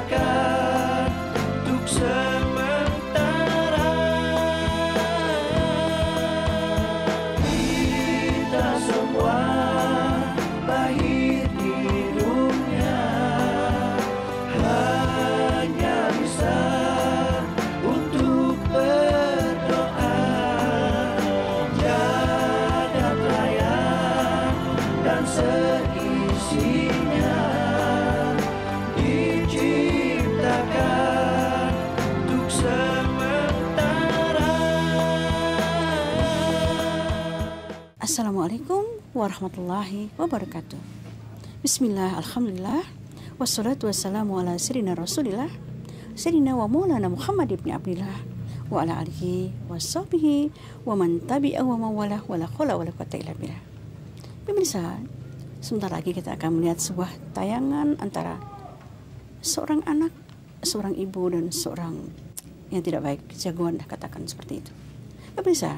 diciptakan untuk sementara. Kita semua lahir di dunia hanya bisa untuk berdoa. Jagat raya dan seisinya diciptakan untuk sementara. Assalamualaikum warahmatullahi wabarakatuh. Bismillah, alhamdulillah, wassalatu wassalamu ala sayyidina rasulillah, sayyidina wa maulana Muhammad ibn Abdillah, wa ala alihi wa sahbihi wa man tabi'ahu wa mawalah wa la khawla wa la quwwata illa billah. Pemirsa, sebentar lagi kita akan melihat sebuah tayangan antara seorang anak, seorang ibu, dan seorang yang tidak baik, jagoan, katakan seperti itu. Pemirsa,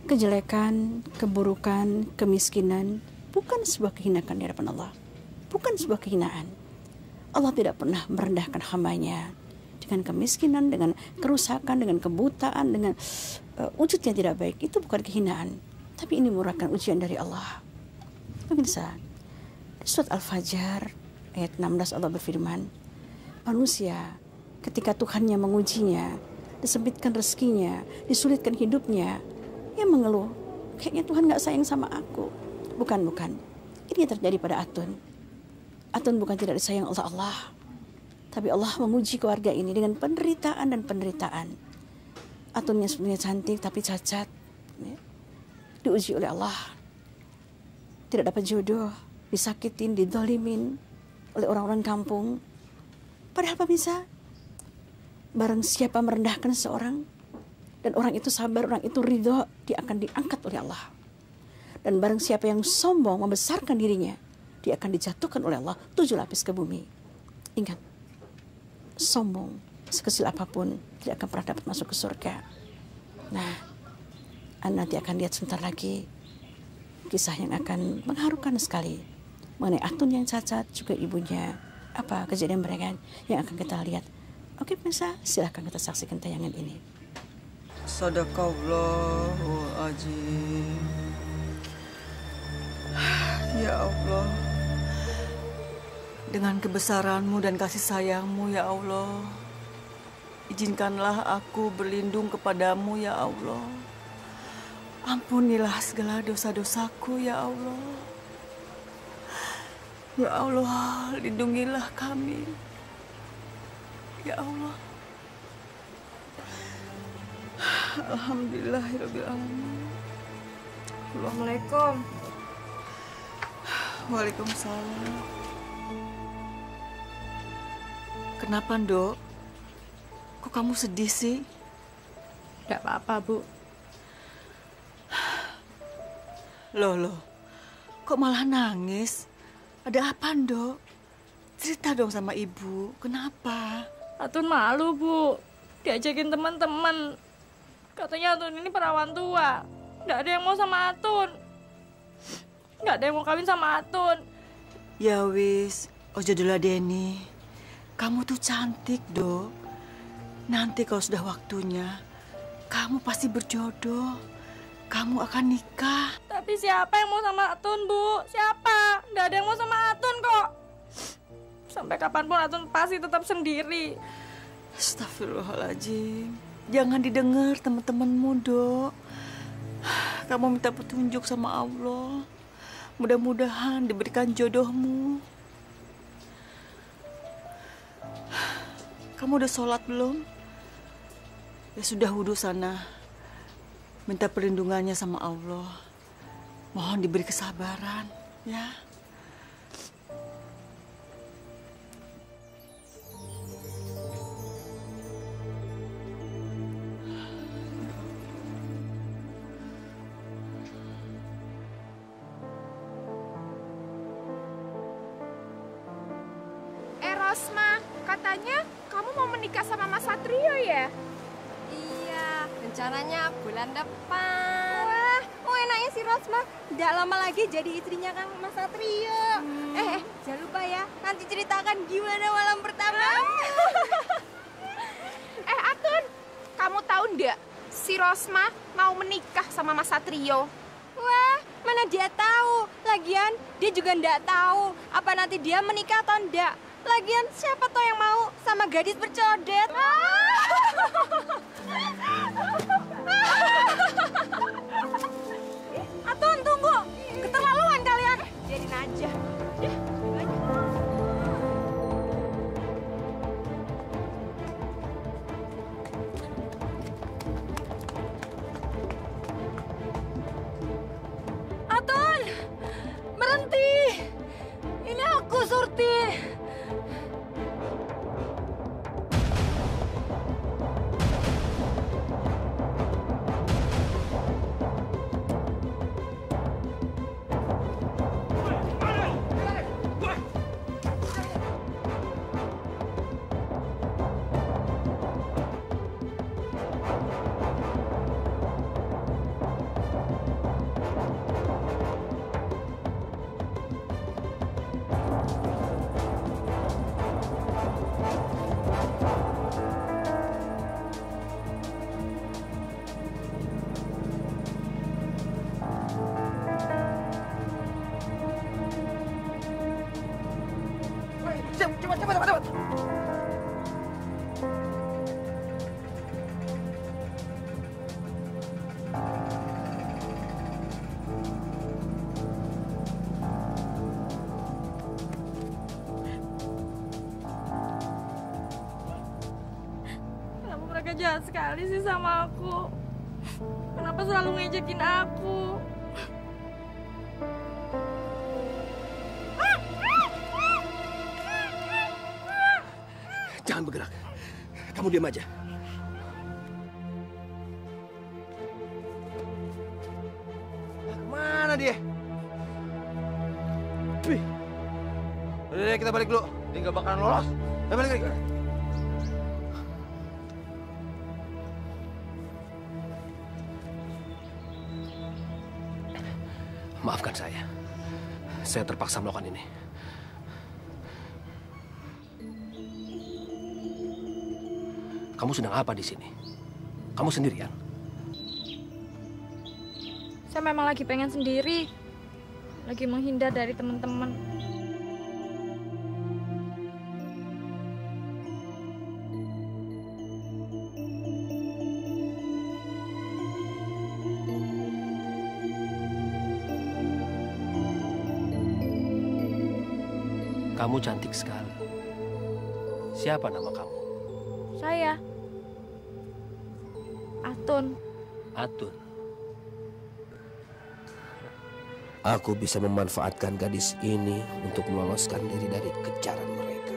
kejelekan, keburukan, kemiskinan bukan sebuah kehinaan di hadapan Allah. Bukan sebuah kehinaan. Allah tidak pernah merendahkan hambanya dengan kemiskinan, dengan kerusakan, dengan kebutaan, dengan wujud yang tidak baik. Itu bukan kehinaan, tapi ini merupakan ujian dari Allah. Pemirsa, di surat Al-Fajr ayat 16 Allah berfirman, manusia ketika Tuhannya mengujinya, disempitkan rezekinya, disulitkan hidupnya, ia mengeluh, kayaknya Tuhan gak sayang sama aku. Bukan. Ini yang terjadi pada Atun. Atun bukan tidak disayang oleh Allah, tapi Allah menguji keluarga ini dengan penderitaan dan penderitaan. Atunnya sebenarnya cantik tapi cacat, ya. Diuji oleh Allah, tidak dapat jodoh, disakitin, didolimin oleh orang-orang kampung. Padahal pemirsa, barang siapa merendahkan seorang dan orang itu sabar, orang itu ridho, dia akan diangkat oleh Allah. Dan barang siapa yang sombong membesarkan dirinya, dia akan dijatuhkan oleh Allah 7 lapis ke bumi. Ingat, sombong sekecil apapun tidak akan pernah dapat masuk ke surga. Nah, Anda nanti akan lihat sebentar lagi kisah yang akan mengharukan sekali mengenai Atun yang cacat, juga ibunya. Apa kejadian mereka yang akan kita lihat? Oke pemirsa, silahkan kita saksikan tayangan ini. Sadaqallahul azim. Ya Allah, dengan kebesaran-Mu dan kasih sayang-Mu ya Allah, izinkanlah aku berlindung kepadamu ya Allah. Ampunilah segala dosa-dosaku ya Allah. Ya Allah, lindungilah kami. Ya Allah. Alhamdulillahirabbil alamin. Assalamualaikum. Waalaikumsalam. Kenapa, Ndok? Kok kamu sedih sih? Tidak apa-apa, Bu. Loh. Kok malah nangis? Ada apa, Ndok? Cerita dong sama ibu. Kenapa? Atun malu, Bu. Diajakin teman-teman. Katanya Atun ini perawan tua. Nggak ada yang mau sama Atun. Nggak ada yang mau kawin sama Atun. Ya wis, ojo diladeni. Kamu tuh cantik, Dok. Nanti kalau sudah waktunya, kamu pasti berjodoh. Kamu akan nikah. Tapi siapa yang mau sama Atun, Bu? Siapa? Nggak ada yang mau sama Atun kok. Sampai kapanpun Atun pasti tetap sendiri. Astagfirullahaladzim. Jangan didengar teman-temanmu, Dok. Kamu minta petunjuk sama Allah. Mudah-mudahan diberikan jodohmu. Kamu udah sholat belum? Ya sudah, wudhu sana. Minta perlindungannya sama Allah. Mohon diberi kesabaran, ya. Rosma, katanya kamu mau menikah sama Mas Satrio ya? Iya, rencananya bulan depan. Wah, mau enaknya si Rosma tidak lama lagi jadi istrinya Kang Mas Satrio. Jangan lupa ya, nanti ceritakan gimana malam pertama. Atun, kamu tahu nggak si Rosma mau menikah sama Mas Satrio? Wah, mana dia tahu. Lagian dia juga ndak tahu apa nanti dia menikah atau ndak. Lagian siapa toh yang mau sama gadis bercodet? Atun, tunggu. Keterlaluan kalian. Biarin aja. Atun, berhenti. Ini aku, Surti. Cepat. Kenapa mereka jahat sekali sih sama aku? Kenapa selalu ngejekin aku? Jangan bergerak. Kamu diam aja. Kemana dia? Wih. Udah, kita balik dulu. Dia nggak bakalan lolos. Ayo balik lagi. Maafkan saya. Saya terpaksa melakukan ini. Kamu sedang apa di sini? Kamu sendirian? Saya memang lagi pengen sendiri. Lagi menghindar dari teman-teman. Kamu cantik sekali. Siapa nama kamu? Saya. Atun. Atun. Aku bisa memanfaatkan gadis ini untuk meloloskan diri dari kejaran mereka.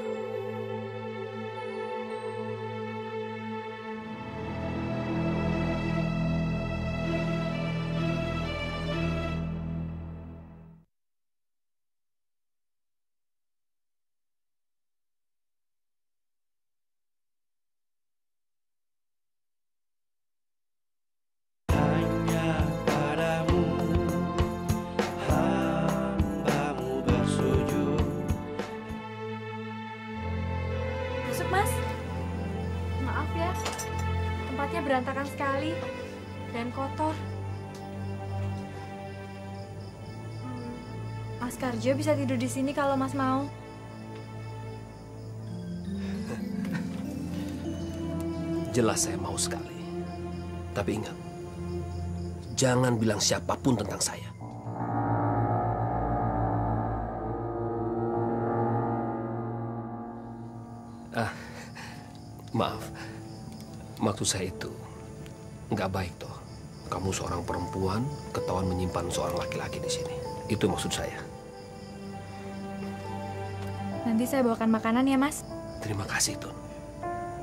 Hanya padamu hambamu bersujud. Masuk, Mas. Maaf ya. Tempatnya berantakan sekali dan kotor. Mas Karjo bisa tidur di sini kalau Mas mau. Jelas saya mau sekali. Tapi ingat, jangan bilang siapapun tentang saya. Maaf. Maksud saya itu nggak baik toh. Kamu seorang perempuan, ketahuan menyimpan seorang laki-laki di sini. Itu maksud saya. Nanti saya bawakan makanan ya, Mas. Terima kasih, Tun.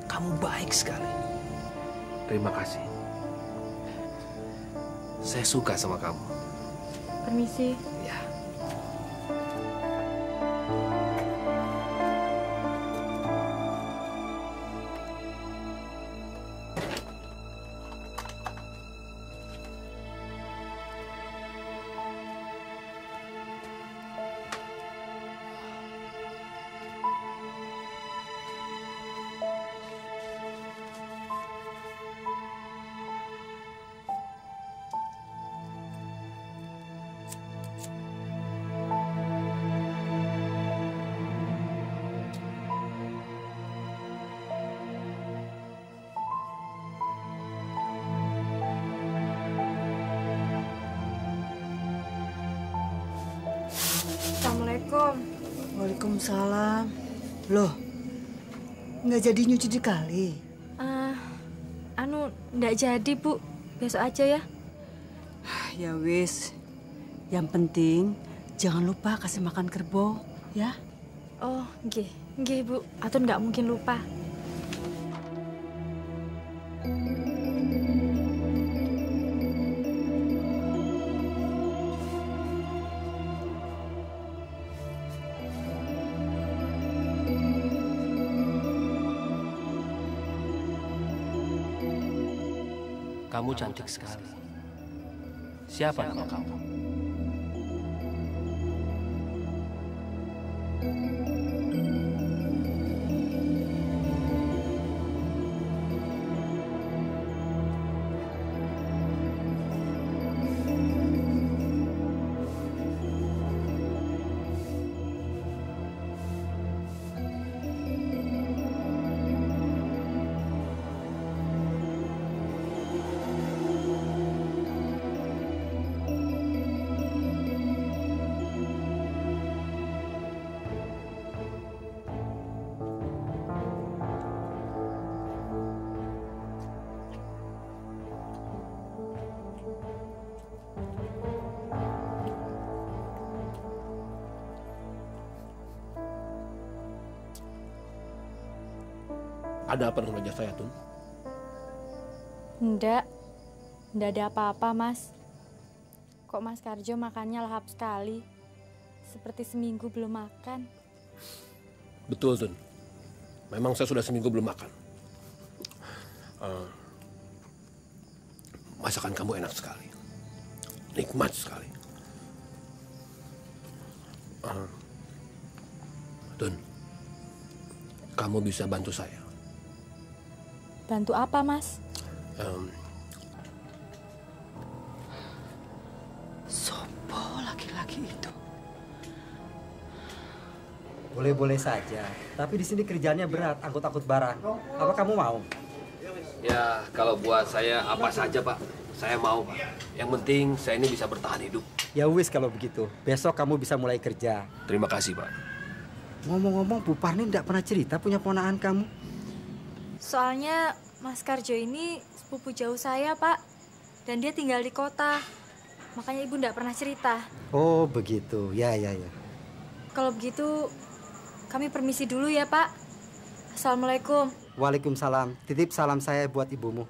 Kamu baik sekali. Terima kasih. Saya suka sama kamu. Permisi. Ya. Waalaikumsalam. Loh, nggak jadi nyuci di kali? Nggak jadi, Bu. Besok aja ya. Ya wis, yang penting jangan lupa kasih makan kerbau, ya? Oh, nggih. Nggih, Bu. Atun nggak mungkin lupa. Kamu cantik sekali. Siapa nama kamu? Ada apa dengan wajah saya, Tun? Nggak ada apa-apa, Mas. Kok Mas Karjo makannya lahap sekali? Seperti seminggu belum makan. Betul, Tun. Memang saya sudah seminggu belum makan. Masakan kamu enak sekali. Nikmat sekali. Tun, kamu bisa bantu saya. Bantu apa, Mas? Sopo laki-laki itu? Boleh-boleh saja, tapi di sini kerjaannya berat, angkut-angkut barang. Apa kamu mau? Ya, kalau buat saya apa saja, Pak. Saya mau, Pak. Yang penting saya ini bisa bertahan hidup. Ya wis kalau begitu, besok kamu bisa mulai kerja. Terima kasih, Pak. Ngomong-ngomong, Bu Parni tidak pernah cerita punya ponakan kamu. Soalnya Mas Karjo ini sepupu jauh saya, Pak. Dan dia tinggal di kota. Makanya Ibu nggak pernah cerita. Oh, begitu. Ya. Kalau begitu, kami permisi dulu ya, Pak. Assalamualaikum. Waalaikumsalam. Titip salam saya buat ibumu.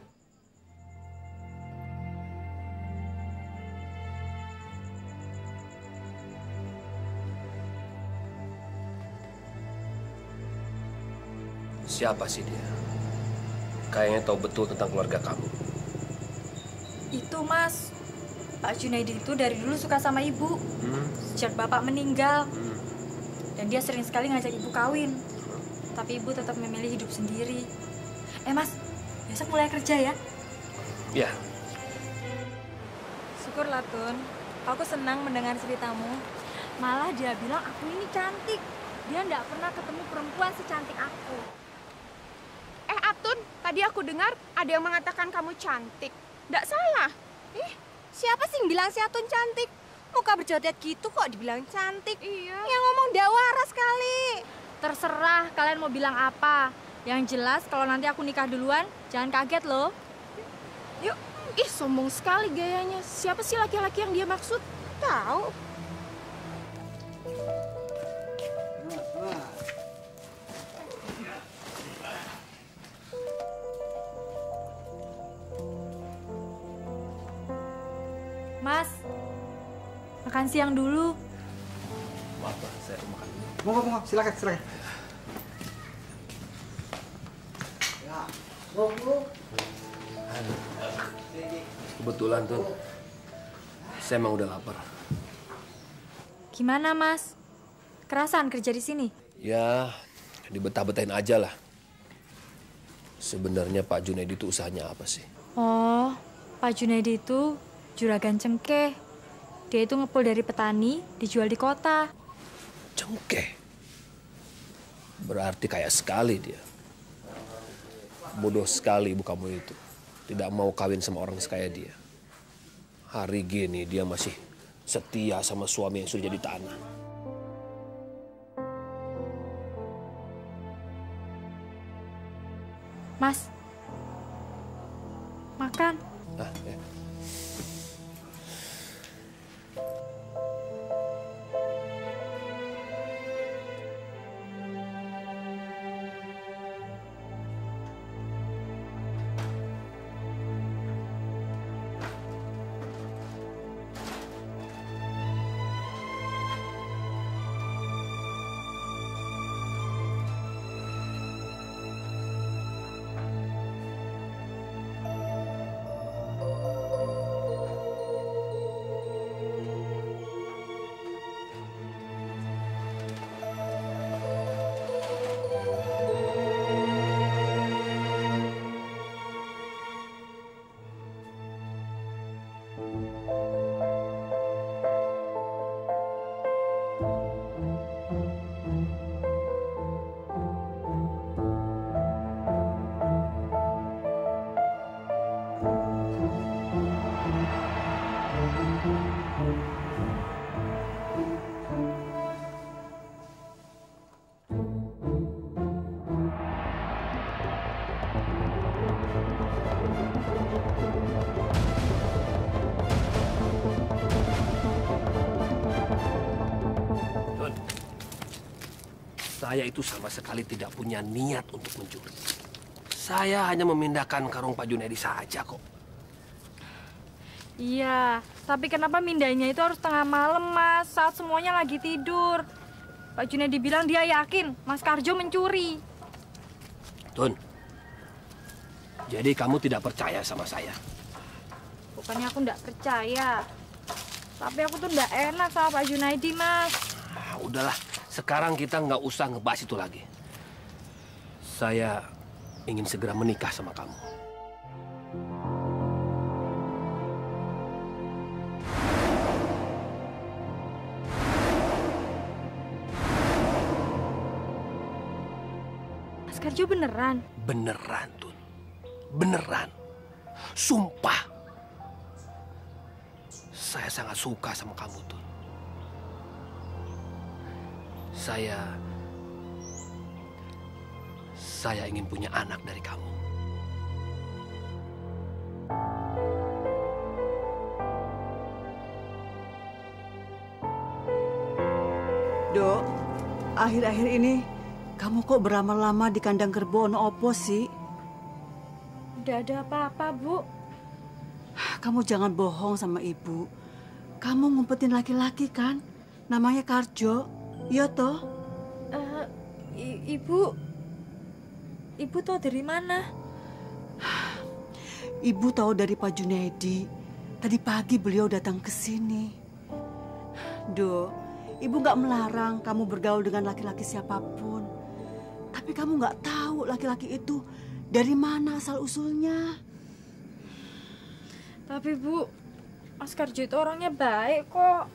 Siapa sih dia? Kayaknya tahu betul tentang keluarga kamu. Itu, Mas. Pak Junaidi itu dari dulu suka sama Ibu. Sejak Bapak meninggal. Dan dia sering sekali ngajak Ibu kawin. Tapi Ibu tetap memilih hidup sendiri. Mas, besok mulai kerja ya? Ya. Syukurlah, Tun. Aku senang mendengar ceritamu. Malah dia bilang aku ini cantik. Dia nggak pernah ketemu perempuan secantik aku. Atun, tadi aku dengar ada yang mengatakan kamu cantik. Nggak salah. Siapa sih yang bilang si Atun cantik? Muka berjodet gitu kok dibilang cantik. Iya. Yang ngomong nggak waras kali. Terserah kalian mau bilang apa. Yang jelas kalau nanti aku nikah duluan, jangan kaget loh. Yuk. Sombong sekali gayanya. Siapa sih laki-laki yang dia maksud? Tahu. Mas, makan siang dulu. Maaf, Pak. Saya makan dulu. Monggo, silakan. Kebetulan, Tun. Saya emang udah lapar. Gimana, Mas? Kerasan kerja di sini? Ya, dibetah-betahin aja lah. Sebenarnya Pak Junaidi itu usahanya apa sih? Oh, Pak Junaidi itu juragan cengkeh. Dia itu ngepul dari petani, dijual di kota. Cengkeh? Berarti kaya sekali dia. Bodoh sekali ibu kamu itu. Tidak mau kawin sama orang sekaya dia. Hari gini dia masih setia sama suami yang sudah jadi tanah. Mas, makan. Ah, ya. Saya itu sama sekali tidak punya niat untuk mencuri. Saya hanya memindahkan karung Pak Junaidi saja kok. Iya, tapi kenapa mindahnya itu harus tengah malam, Mas? Saat semuanya lagi tidur. Pak Junaidi bilang dia yakin Mas Karjo mencuri. Tun, jadi kamu tidak percaya sama saya? Bukannya aku nggak percaya. Tapi aku tuh nggak enak sama Pak Junaidi, Mas. Ah, udahlah, sekarang kita nggak usah ngebahas itu lagi. Saya ingin segera menikah sama kamu. Mas Karjo beneran? Beneran, Tun. Beneran. Sumpah. Saya sangat suka sama kamu, Tun. Saya ingin punya anak dari kamu. Dok, akhir-akhir ini kamu kok berlama-lama di kandang kerbau ono opo sih? Udah ada apa-apa, Bu. Kamu jangan bohong sama ibu. Kamu ngumpetin laki-laki kan? Namanya Karjo. Iya toh? Ibu tahu dari mana? Ibu tahu dari Pak Junaidi. Tadi pagi beliau datang ke sini. Dok, ibu nggak melarang kamu bergaul dengan laki-laki siapapun. Tapi kamu nggak tahu laki-laki itu dari mana asal-usulnya. Tapi Bu, Mas Karjo itu orangnya baik kok.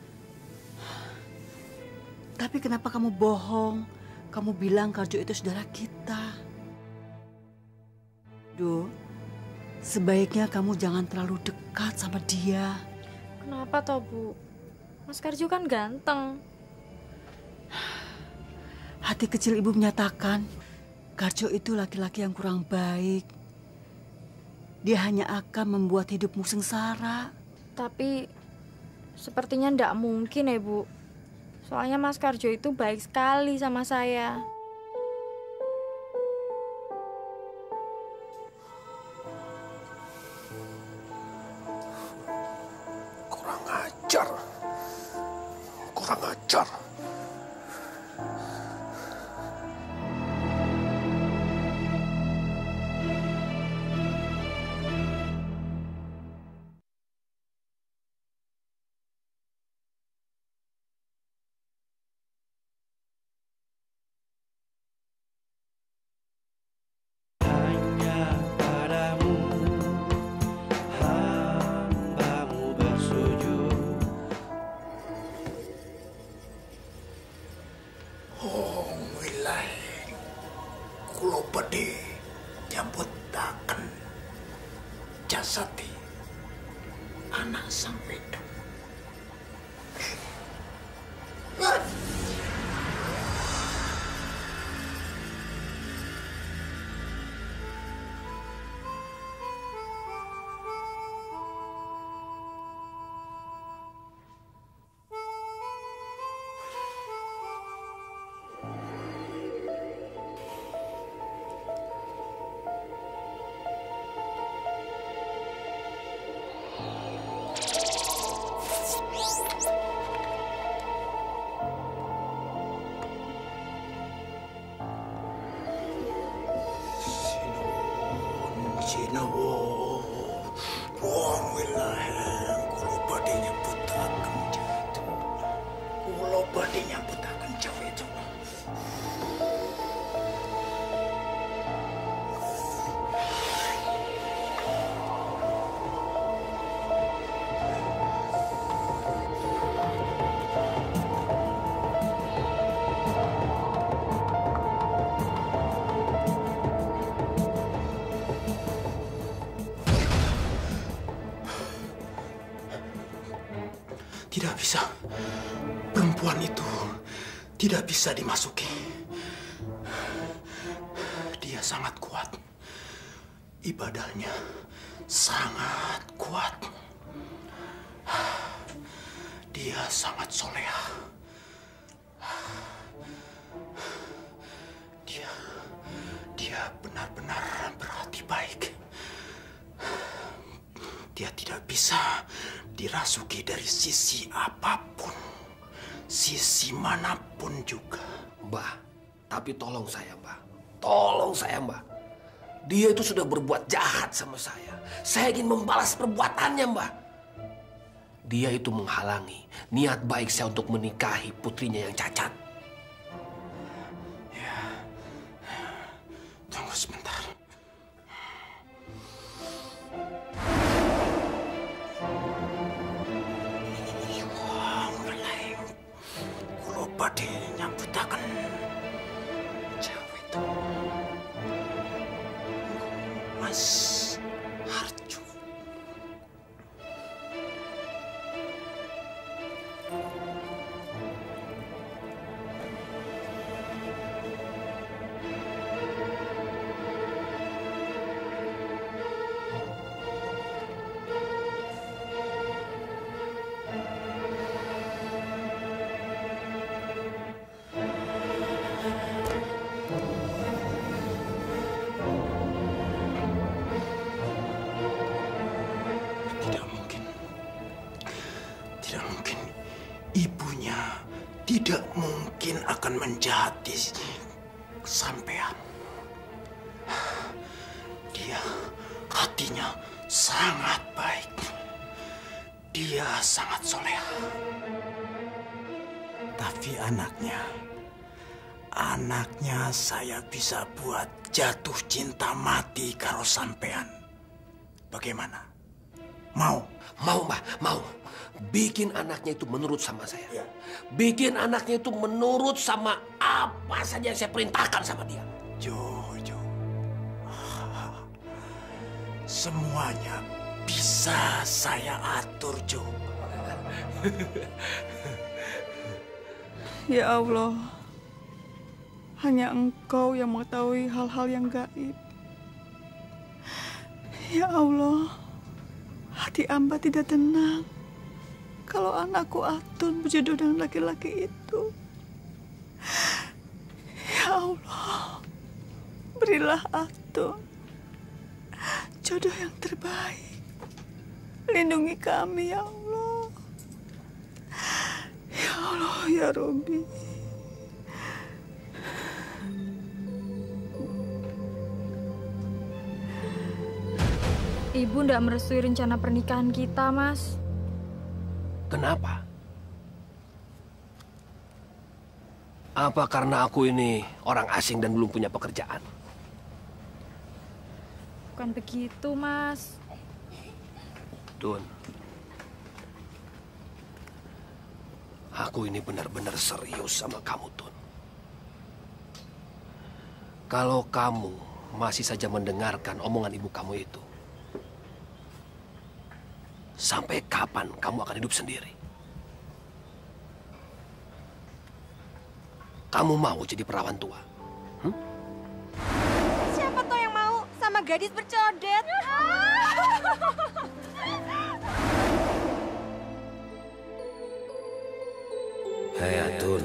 Tapi kenapa kamu bohong? Kamu bilang Karjo itu saudara kita. Duh, sebaiknya kamu jangan terlalu dekat sama dia. Kenapa toh, Bu? Mas Karjo kan ganteng. Hati kecil ibu menyatakan Karjo itu laki-laki yang kurang baik. Dia hanya akan membuat hidupmu sengsara. Tapi sepertinya ndak mungkin ya, Bu. Soalnya Mas Karjo itu baik sekali sama saya. Kurang ajar. Kurang ajar. Hanya padamu hambamu bersujud. Oh, wilayah kulo pede nyambut taken jasati anak sang wedok. Sinawo, wong wilayah kulo badhe nyebutaken jawitu. Kulo badhe nyebutaken jawitu. Tidak bisa. Perempuan itu tidak bisa dimasuki. Dia sangat kuat. Ibadahnya sangat kuat. Dia sangat soleha. Dia benar-benar berhati baik. Dia tidak bisa dirasuki dari sisi apapun, sisi manapun juga. Mbah, tapi tolong saya, Mbah. Tolong saya, Mbah. Dia itu sudah berbuat jahat sama saya. Saya ingin membalas perbuatannya, Mbah. Dia itu menghalangi niat baik saya untuk menikahi putrinya yang cacat. Ya, tunggu sebentar. Kulo badhe nyambutaken Jawitu. Mas Harjo. Tidak mungkin. Ibunya tidak mungkin akan menjahati sampean. Dia hatinya sangat baik. Dia sangat soleha. Tapi anaknya saya bisa buat jatuh cinta mati karo sampean. Bagaimana? Mau? Mau, Mbah, mau. Bikin anaknya itu menurut sama saya. Ya. Bikin anaknya itu menurut sama apa saja yang saya perintahkan sama dia. Jo. Semuanya bisa saya atur, Jo. Ya Allah, hanya Engkau yang mengetahui hal-hal yang gaib. Ya Allah, hati hamba tidak tenang kalau anakku Atun berjodoh dengan laki-laki itu. Ya Allah, berilah Atun jodoh yang terbaik. Lindungi kami, ya Allah. Ya Allah, ya Rabbi. Ibu ndak merestui rencana pernikahan kita, Mas. Kenapa? Apa karena aku ini orang asing dan belum punya pekerjaan? Bukan begitu, Mas. Tun, aku ini benar-benar serius sama kamu, Tun. Kalau kamu masih saja mendengarkan omongan ibu kamu itu, sampai kapan kamu akan hidup sendiri? Kamu mau jadi perawan tua? Siapa tuh yang mau sama gadis bercodet? Hei Atun,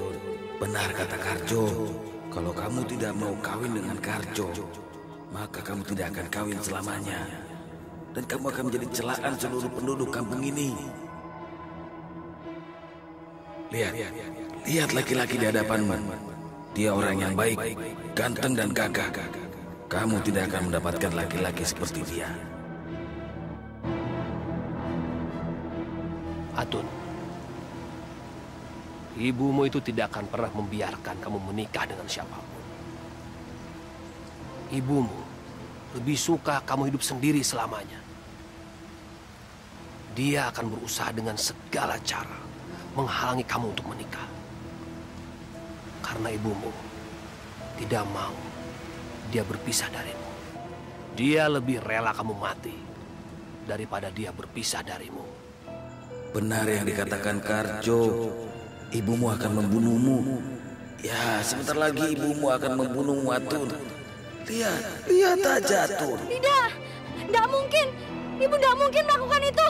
benar kata Karjo. Kalau kamu tidak mau kawin dengan Karjo, maka kamu tidak akan kawin selamanya. Dan kamu akan menjadi celaan seluruh penduduk kampung ini. Lihat laki-laki di hadapanmu. Dia orang yang baik, ganteng dan gagah. kamu tidak akan mendapatkan laki-laki seperti dia. Atun, ibumu itu tidak akan pernah membiarkan kamu menikah dengan siapapun. Ibumu lebih suka kamu hidup sendiri selamanya. Dia akan berusaha dengan segala cara menghalangi kamu untuk menikah. Karena ibumu tidak mau dia berpisah darimu. Dia lebih rela kamu mati daripada dia berpisah darimu. Benar yang dikatakan Karjo, ibumu akan membunuhmu. Ya, sebentar lagi ibumu akan membunuhmu, Atun. Lihat aja, Atun. Tidak, tidak mungkin. Ibu tidak mungkin melakukan itu.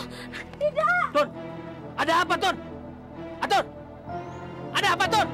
Tidak. Tun, ada apa, Tun? Atun, ada apa, Tun?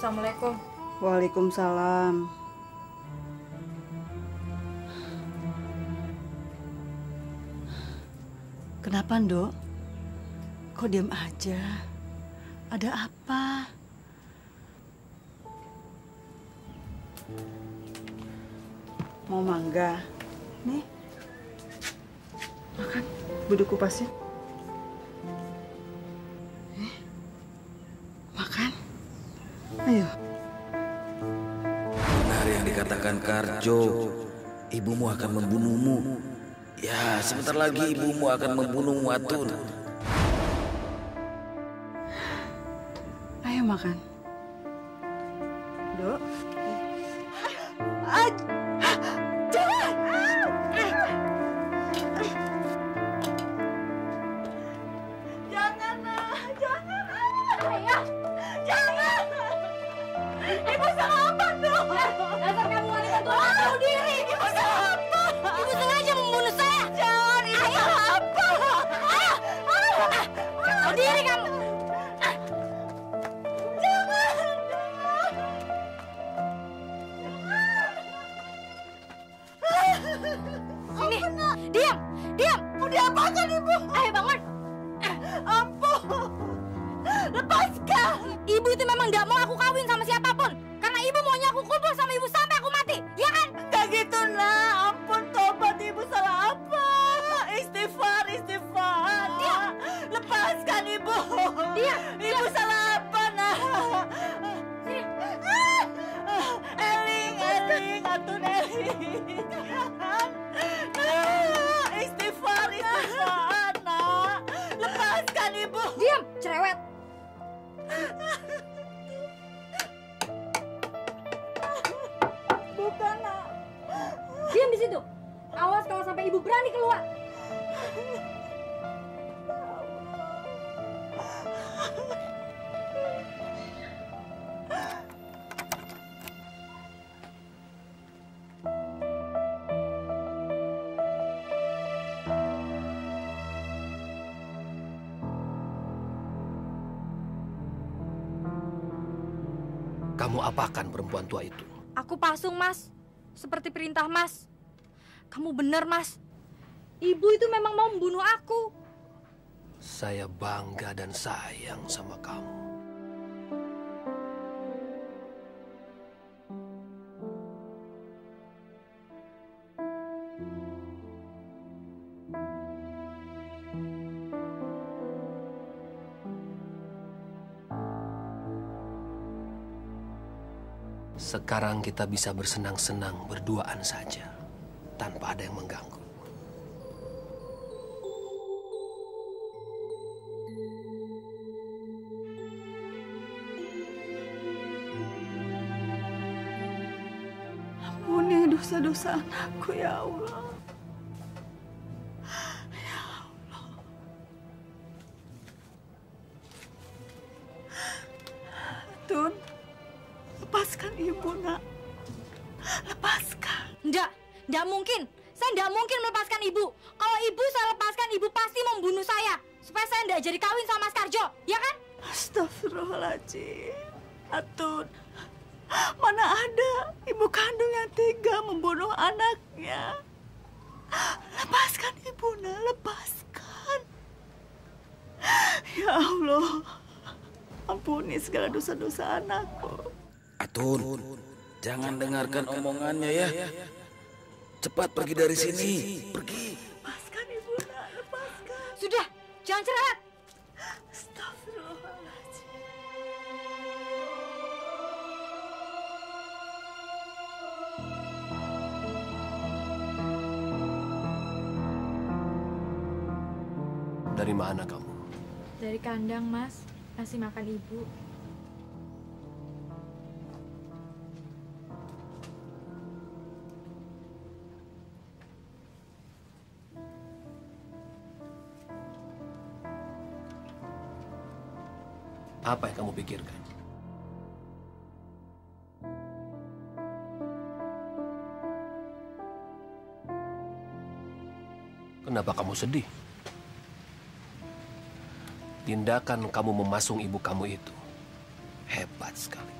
Assalamualaikum. Waalaikumsalam. Kenapa, Nduk? Kok diam aja? Ada apa? Mau mangga? Nih. Makan. Duduk kupasin. Makan. Ayo. Benar yang dikatakan Karjo, ibumu akan membunuhmu. Ya, sebentar lagi ibumu akan membunuhmu, Atun. Ayo makan. Dok. Jangan! Jangan, jangan! Ayah! Jangan! Ibu salah apa, Dok? Dasar kamu wanita tua, tahu diri! Ibu salah apa? Ibu sengaja membunuh saya! Jangan, ibu salah apa? Ayah! Tahu diri kamu! Sini, diam, diam. Mau diapakan, Ibu? Ayo bangun. Ampun, lepaskan. Ibu itu memang tidak mau aku kawin sama siapapun, karena ibu maunya aku kumpul sama ibu sampai aku mati, ya kan? Gak gitu, Nak. Ampun, tobat, Ibu salah apa? Istighfar, istighfar. Diam. Lepaskan, Ibu. Diam. Ibu salah apa, Nak? Sini. Eling, Atun Eling. Istighfar, istighfar, Nak. Lepaskan, Ibu. Diam, cerewet. Bukan, Nak. Diam di situ. Awas kalau sampai Ibu berani keluar. Kamu apakan perempuan tua itu? Aku pasung, Mas. Seperti perintah Mas. Kamu benar, Mas. Ibu itu memang mau membunuh aku. Saya bangga dan sayang sama kamu. Sekarang kita bisa bersenang-senang berduaan saja, tanpa ada yang mengganggu. dosa-dosa anakku, ya Allah. Ya Allah. Tun, lepaskan ibu, nak. Lepaskan. Enggak mungkin. Saya enggak mungkin melepaskan ibu. Kalau ibu saya lepaskan, ibu pasti membunuh saya. Supaya saya enggak jadi kawin sama Mas Karjo, ya kan? Astagfirullahaladzim. Atun, mana ada ibu kandung yang tega membunuh anaknya. Lepaskan ibu, nak. Lepaskan. Ya Allah, ampuni segala dosa-dosa anakku. Atun, jangan dengarkan omongannya ya. Cepat pergi dari sini. Pergi. Lepaskan ibu, nak. Lepaskan. Sudah, jangan cerewet. Astagfirullahaladzim. Dari mana kamu? Dari kandang, Mas. Kasih makan ibu. Apa yang kamu pikirkan? Kenapa kamu sedih? Tindakan kamu memasung ibu kamu itu hebat sekali.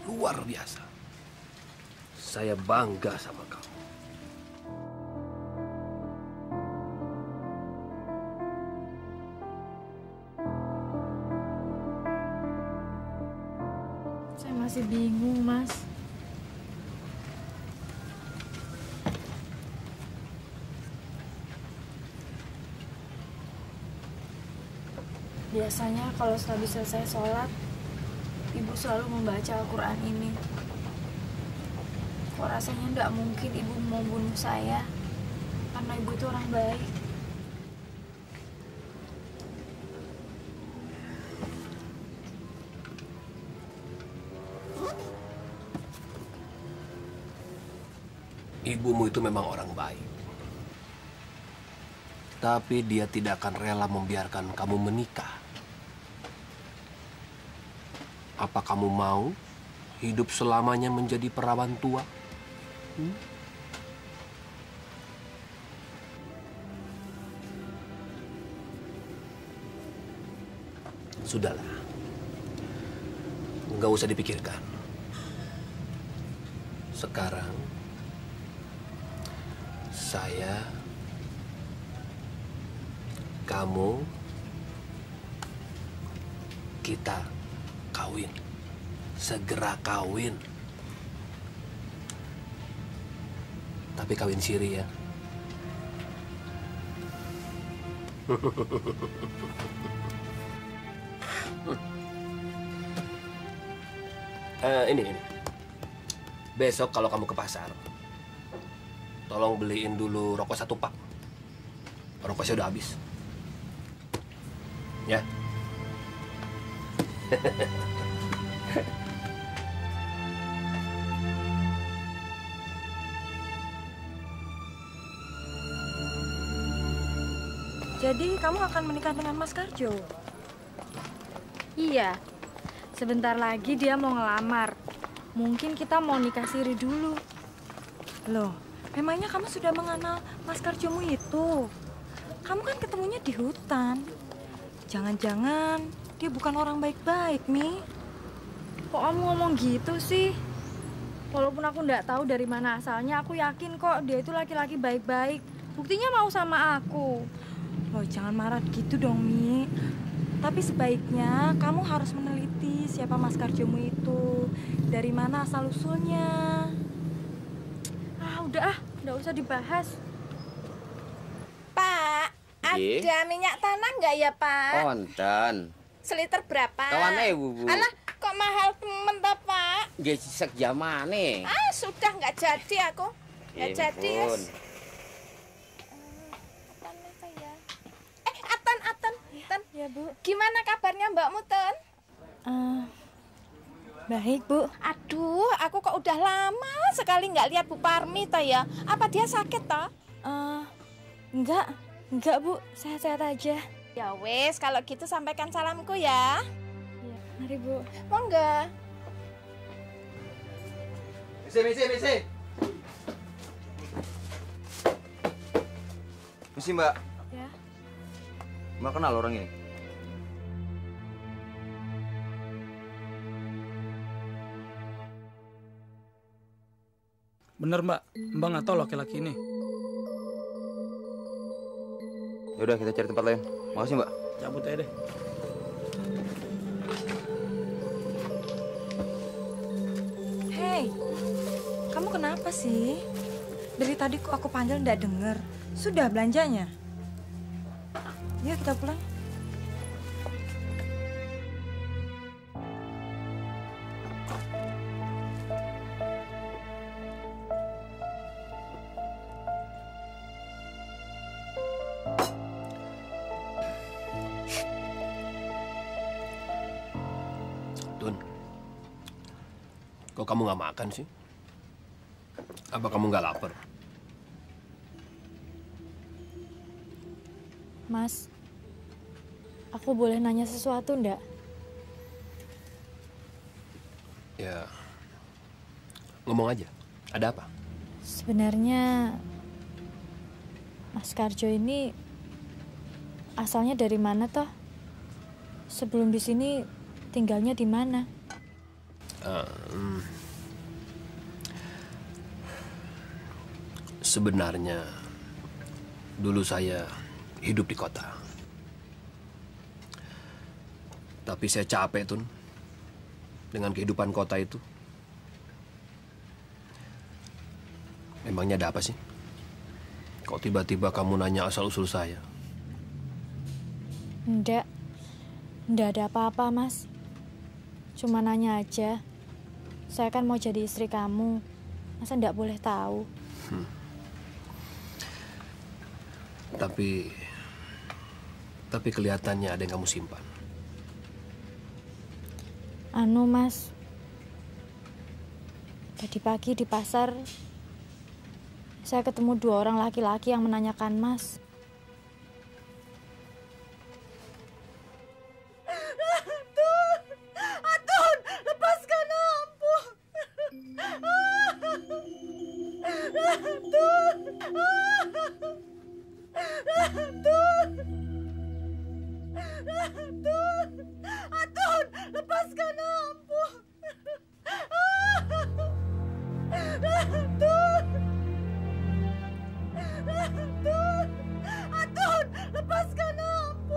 Luar biasa. Saya bangga sama kamu. Saya masih bingung, Mas. Biasanya kalau sehabis selesai sholat, ibu selalu membaca Al-Quran ini. Kok rasanya nggak mungkin ibu mau bunuh saya, karena ibu itu orang baik. Ibumu itu memang orang baik. Tapi dia tidak akan rela membiarkan kamu menikah. Apa kamu mau hidup selamanya menjadi perawan tua? Sudahlah. Nggak usah dipikirkan. Sekarang saya, kamu, kita kawin. Segera kawin. Tapi kawin siri ya. Ini. Besok kalau kamu ke pasar, tolong beliin dulu rokok 1 pak. Rokoknya udah habis. Ya. Jadi kamu akan menikah dengan Mas Karjo? Iya. Sebentar lagi dia mau ngelamar. Mungkin kita mau nikah siri dulu. Loh, memangnya kamu sudah mengenal Mas Karjomu itu? Kamu kan ketemunya di hutan. Jangan-jangan dia bukan orang baik-baik, Mi. Kok kamu ngomong gitu sih? Walaupun aku nggak tahu dari mana asalnya, aku yakin kok dia itu laki-laki baik-baik. Buktinya mau sama aku. Loh, jangan marah gitu dong, Mi. Tapi sebaiknya kamu harus meneliti siapa Mas Karjomu itu. Dari mana asal-usulnya. Udah usah dibahas. Pak, ada minyak tanah nggak ya, Pak? Wonten. Seliter berapa? Kawane, Bu. Alah, kok mahal temen toh, Pak? Nggih sek jamane. Sudah nggak jadi aku. Nggak jadi, yes. Atan. Ya, Bu. Gimana kabarnya Mbakmu, Ton? Baik, Bu. Aduh, aku kok udah lama sekali nggak lihat Bu Parmi toh ya. Apa dia sakit toh? Enggak Bu, sehat-sehat aja. Ya wes, kalau gitu sampaikan salamku ya. Iya, mari Bu. Monggo. Misi. Misi, Mbak. Ya. Mbak kenal orang ini? Bener Mbak, Mbak nggak tahu laki-laki ini. Ya udah, kita cari tempat lain. Makasih, Mbak. Cabut aja deh. Hei, kamu kenapa sih? Dari tadi kok aku panggil nggak denger. Sudah belanjanya? Yuk kita pulang. Tun, kok kamu nggak makan sih? Apa kamu nggak lapar? Mas, aku boleh nanya sesuatu ndak? Ya, ngomong aja. Ada apa? Sebenarnya Mas Karjo ini asalnya dari mana toh? Sebelum di sini tinggalnya di mana? Sebenarnya dulu saya hidup di kota. Tapi saya capek, Tun, dengan kehidupan kota itu. Emangnya ada apa sih? Kok tiba-tiba kamu nanya asal-usul saya? Ndak ada apa-apa, Mas. Cuma nanya aja. Saya kan mau jadi istri kamu. Masa ndak boleh tahu? Tapi kelihatannya ada yang kamu simpan. Mas. Tadi pagi di pasar, saya ketemu 2 orang laki-laki yang menanyakan Mas. Atun, lepaskan aku. Atun, lepaskan aku. Atun, lepaskan aku.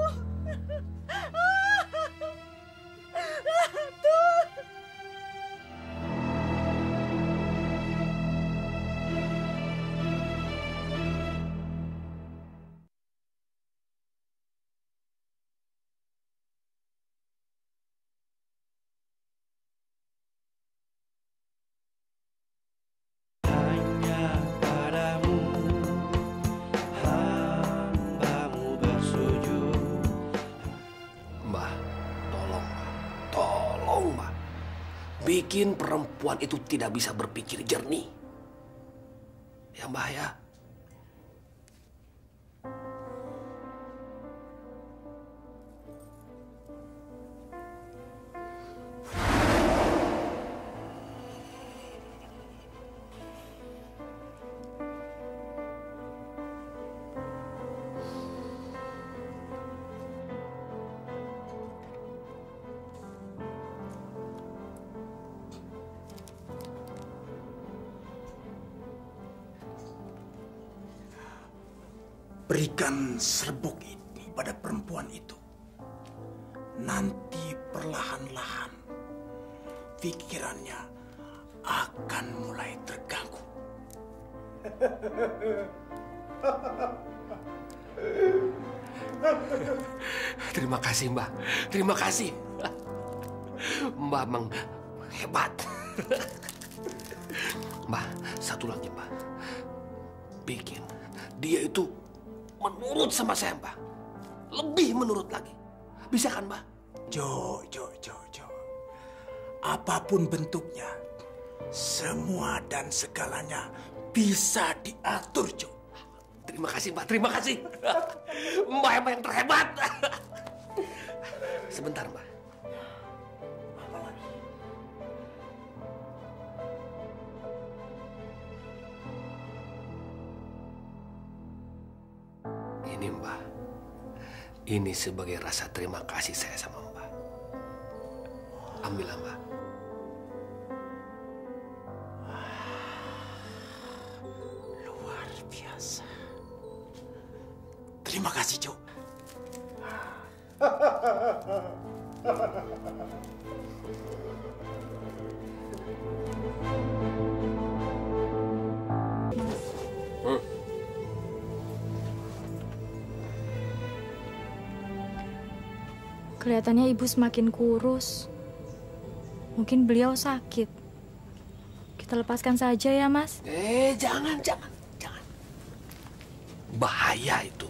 Padamu hambamu bersujud. Mbah, tolong Mbah. Bikin perempuan itu tidak bisa berpikir jernih. Ya Mbah ya. Berikan serbuk ini pada perempuan itu. Nanti perlahan-lahan pikirannya akan mulai terganggu. Terima kasih Mbah. Terima kasih. Mbah memang hebat. Mbah, satu lagi Mbah. Bikin dia itu menurut sama saya, Mbah. Lebih menurut lagi. Bisa kan, Mbah? Jo. apapun bentuknya, semua dan segalanya bisa diatur, Jo. Terima kasih, Mbak. Terima kasih. Mbak emang yang terhebat. Sebentar, Mbak. Apa lagi? Ini, Mbak. Ini sebagai rasa terima kasih saya sama Mbak. Ambillah, Mbak. Luar biasa. Terima kasih, Jo. Kelihatannya ibu semakin kurus. Mungkin beliau sakit. Kita lepaskan saja ya, Mas. Jangan. Bahaya itu.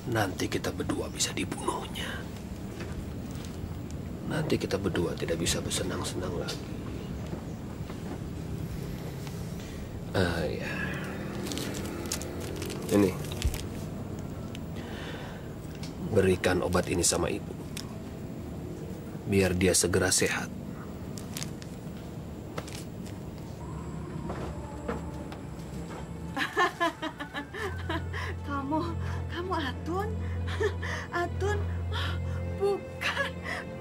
Nanti kita berdua bisa dibunuhnya. Nanti kita berdua tidak bisa bersenang-senang lagi. Ya. Ini. Berikan obat ini sama ibu. Biar dia segera sehat. Kamu Atun? Atun? Oh,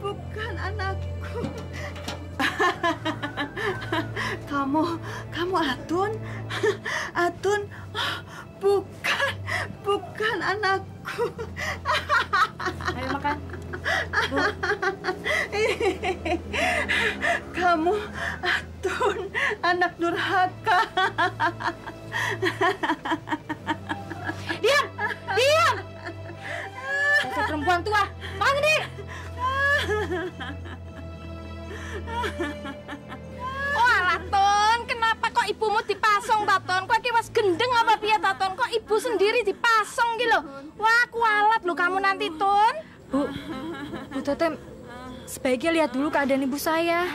bukan anakku. Kamu Atun? Atun? Oh, bukan anakku. Ayo makan. Bu. Kamu Atun, anak durhaka. Diam! Dasar perempuan tua, makan sendiri. Oh alah Ton, kenapa kok ibumu dipasong ta Ton? Kok iki wis gendeng apa piye ta Ton? Kok ibu sendiri dipasong ki lho. Wah, kualat lho kamu nanti Ton. Bu Totem, sebaiknya lihat dulu keadaan ibu saya.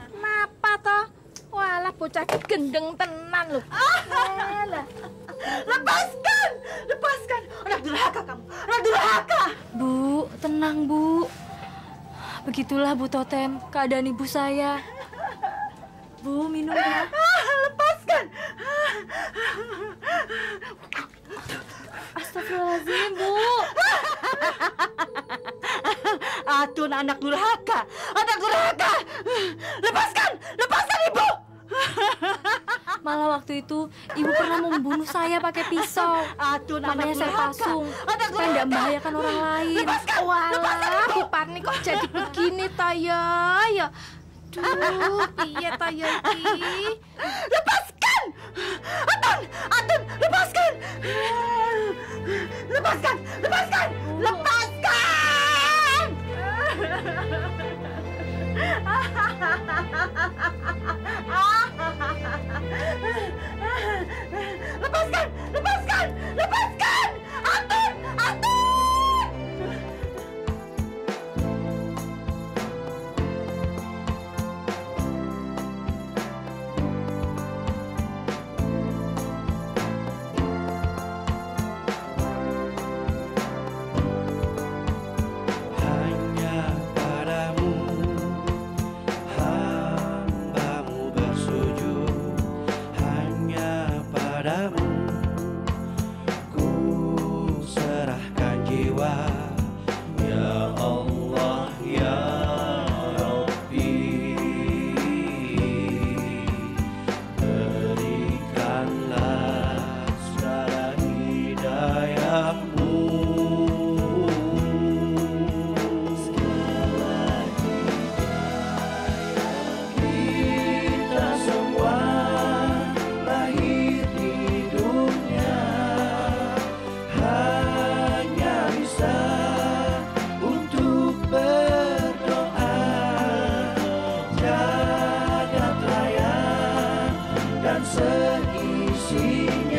Kenapa toh? Walah bocah gendeng tenan lho. Alah. Lepaskan! Anak durhaka kamu! Anak durhaka! Bu, tenang Bu. Begitulah Bu Totem, keadaan ibu saya. Bu, minum ya. Lepaskan! Astagfirullahaladzim, Bu. Atun anak durhaka! Anak durhaka! Lepaskan ibu! Malah waktu itu ibu pernah membunuh saya pakai pisau. Makanya saya pasung supaya tidak membahayakan orang lain. Walah, Bu Parni kok jadi begini ta ya? Duh, piye ta ya iki? Lepaskan! Atun, lepaskan! Lepaskan! Lepaskan! Atun! Hanya padamu hambamu bersujud, hanya padamu ku serahkan jiwa, ya Allah ya Rabbi, berikanlah segala hidayahmu. Kita semua lahir di dunia hanya bisa untuk berdoa, jagat raya dan seisinya.